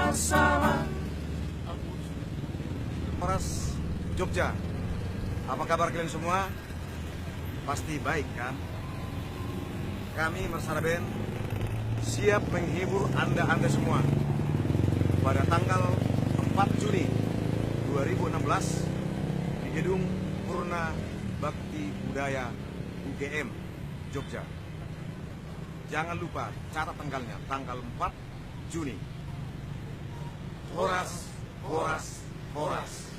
bersama. Horas Jogja, apa kabar kalian semua? Pasti baik kan? Kami Mersana Band siap menghibur Anda semua pada tanggal 4 Juni 2016 di Gedung Purna Bakti Budaya UGM Jogja. Jangan lupa catat tanggalnya, tanggal 4 Juni. Horas, horas, horas.